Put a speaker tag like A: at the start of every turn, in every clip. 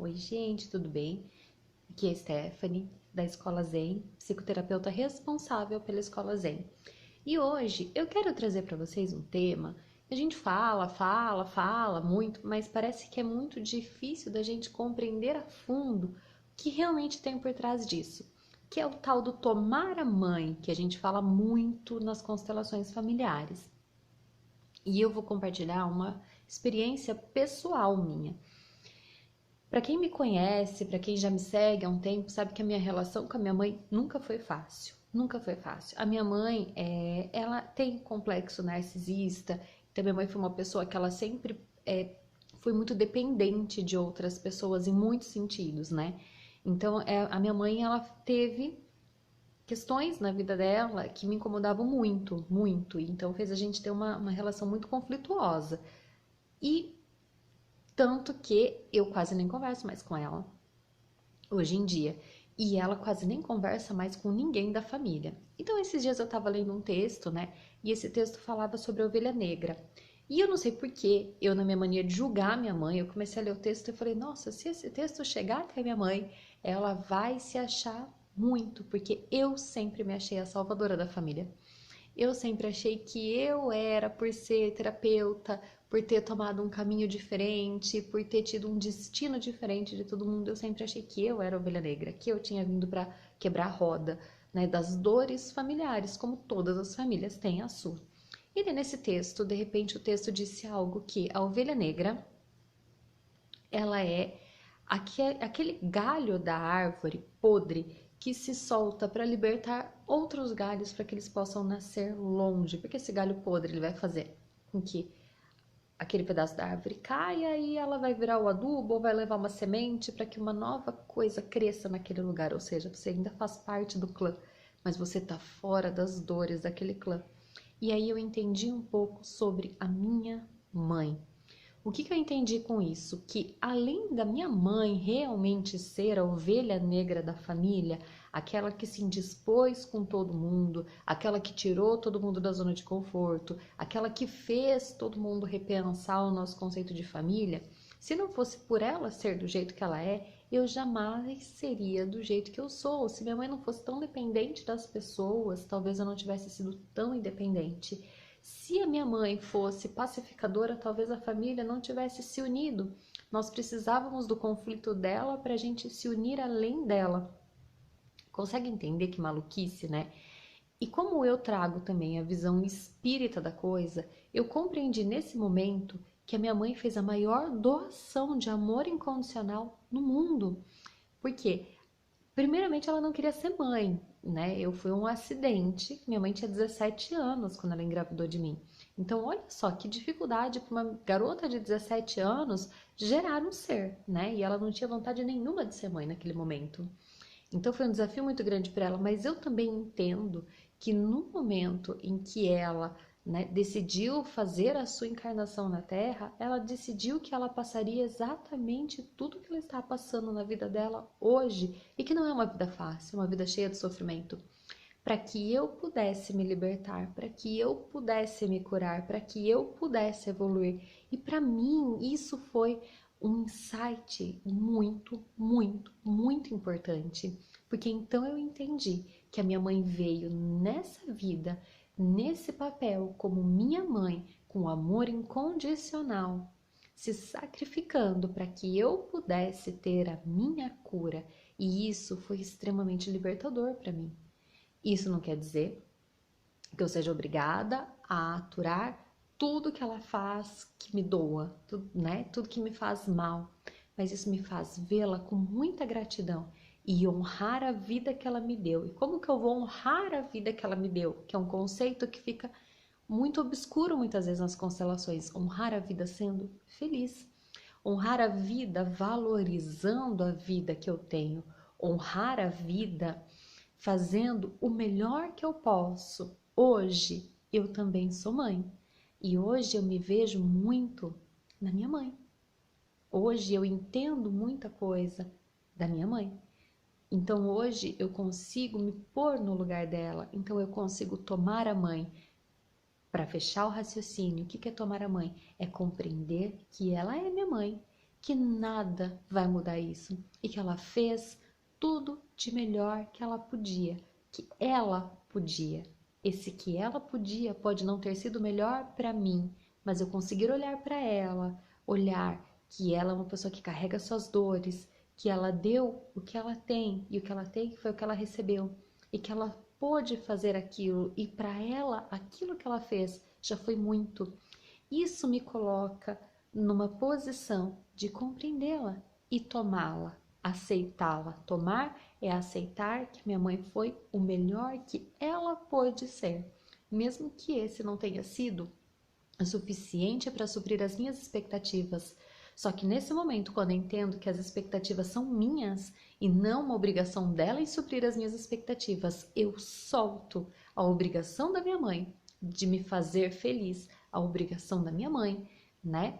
A: Oi, gente, tudo bem? Aqui é a Stephanie, da Escola Zen, psicoterapeuta responsável pela Escola Zen. E hoje eu quero trazer para vocês um tema que a gente fala muito, mas parece que é muito difícil da gente compreender a fundo o que realmente tem por trás disso, que é o tal do tomar a mãe, que a gente fala muito nas constelações familiares. E eu vou compartilhar uma experiência pessoal minha. Para quem me conhece, para quem já me segue há um tempo, sabe que a minha relação com a minha mãe nunca foi fácil. Nunca foi fácil. A minha mãe, ela tem complexo narcisista. Então, minha mãe foi uma pessoa que ela sempre foi muito dependente de outras pessoas em muitos sentidos, né? Então, a minha mãe, ela teve questões na vida dela que me incomodavam muito, muito. Então, fez a gente ter uma relação muito conflituosa. E tanto que eu quase nem converso mais com ela hoje em dia. E ela quase nem conversa mais com ninguém da família. Então, esses dias eu tava lendo um texto, né? E esse texto falava sobre a ovelha negra. E eu não sei por que eu, na minha mania de julgar minha mãe, eu comecei a ler o texto e falei, nossa, se esse texto chegar até minha mãe, ela vai se achar muito, porque eu sempre me achei a salvadora da família. Eu sempre achei que eu era, por ser terapeuta, por ter tomado um caminho diferente, por ter tido um destino diferente de todo mundo, eu sempre achei que eu era a ovelha negra, que eu tinha vindo para quebrar a roda, né, das dores familiares, como todas as famílias têm a sua. E nesse texto, de repente, o texto disse algo que a ovelha negra, ela é aquele galho da árvore podre que se solta para libertar outros galhos para que eles possam nascer longe, porque esse galho podre ele vai fazer com que aquele pedaço da árvore caia e ela vai virar o adubo ou vai levar uma semente para que uma nova coisa cresça naquele lugar, ou seja, você ainda faz parte do clã, mas você está fora das dores daquele clã. E aí eu entendi um pouco sobre a minha mãe. O que eu entendi com isso? Que além da minha mãe realmente ser a ovelha negra da família, aquela que se indispôs com todo mundo, aquela que tirou todo mundo da zona de conforto, aquela que fez todo mundo repensar o nosso conceito de família, se não fosse por ela ser do jeito que ela é, eu jamais seria do jeito que eu sou. Se minha mãe não fosse tão dependente das pessoas, talvez eu não tivesse sido tão independente. Se a minha mãe fosse pacificadora, talvez a família não tivesse se unido. Nós precisávamos do conflito dela para a gente se unir além dela. Consegue entender que maluquice, né? E como eu trago também a visão espírita da coisa, eu compreendi nesse momento que a minha mãe fez a maior doação de amor incondicional no mundo. Por quê? Primeiramente, ela não queria ser mãe, né? Eu fui um acidente. Minha mãe tinha 17 anos quando ela engravidou de mim. Então, olha só que dificuldade para uma garota de 17 anos gerar um ser, né? E ela não tinha vontade nenhuma de ser mãe naquele momento. Então, foi um desafio muito grande para ela, mas eu também entendo que no momento em que ela, né, decidiu fazer a sua encarnação na Terra, ela decidiu que ela passaria exatamente tudo que ela está passando na vida dela hoje e que não é uma vida fácil, uma vida cheia de sofrimento, para que eu pudesse me libertar, para que eu pudesse me curar, para que eu pudesse evoluir. E para mim isso foi um insight muito, muito, muito importante, porque então eu entendi que a minha mãe veio nessa vida, nesse papel como minha mãe, com amor incondicional, se sacrificando para que eu pudesse ter a minha cura, e isso foi extremamente libertador para mim. Isso não quer dizer que eu seja obrigada a aturar tudo que ela faz que me doa, tudo, né? Tudo que me faz mal. Mas isso me faz vê-la com muita gratidão e honrar a vida que ela me deu. E como que eu vou honrar a vida que ela me deu? Que é um conceito que fica muito obscuro muitas vezes nas constelações. Honrar a vida sendo feliz. Honrar a vida valorizando a vida que eu tenho. Honrar a vida fazendo o melhor que eu posso. Hoje eu também sou mãe e hoje eu me vejo muito na minha mãe. Hoje eu entendo muita coisa da minha mãe. Então hoje eu consigo me pôr no lugar dela. Então eu consigo tomar a mãe. Para fechar o raciocínio, o que é tomar a mãe? É compreender que ela é minha mãe, que nada vai mudar isso e que ela fez tudo de melhor que ela podia, que ela podia. Esse que ela podia pode não ter sido melhor para mim, mas eu conseguir olhar para ela, olhar que ela é uma pessoa que carrega suas dores, que ela deu o que ela tem e o que ela tem foi o que ela recebeu e que ela pôde fazer aquilo e para ela aquilo que ela fez já foi muito. Isso me coloca numa posição de compreendê-la e tomá-la, aceitá-la. Tomar é aceitar que minha mãe foi o melhor que ela pôde ser, mesmo que esse não tenha sido o suficiente para suprir as minhas expectativas. Só que nesse momento, quando eu entendo que as expectativas são minhas e não uma obrigação dela em suprir as minhas expectativas, eu solto a obrigação da minha mãe de me fazer feliz, a obrigação da minha mãe, né,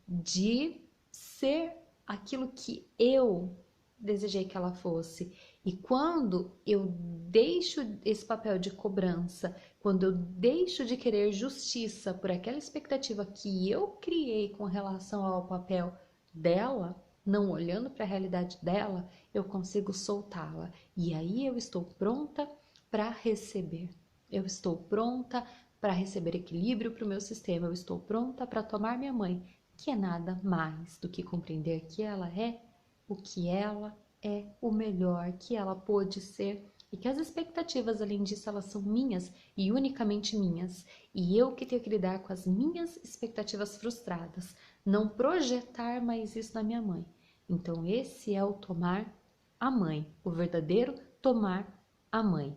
A: de ser aquilo que eu desejei que ela fosse. E quando eu deixo esse papel de cobrança, quando eu deixo de querer justiça por aquela expectativa que eu criei com relação ao papel dela, não olhando para a realidade dela, eu consigo soltá-la. E aí eu estou pronta para receber. Eu estou pronta para receber equilíbrio para o meu sistema. Eu estou pronta para tomar minha mãe, que é nada mais do que compreender que ela é o que ela é, o melhor que ela pôde ser e que as expectativas, além disso, elas são minhas e unicamente minhas. E eu que tenho que lidar com as minhas expectativas frustradas, não projetar mais isso na minha mãe. Então esse é o tomar a mãe, o verdadeiro tomar a mãe.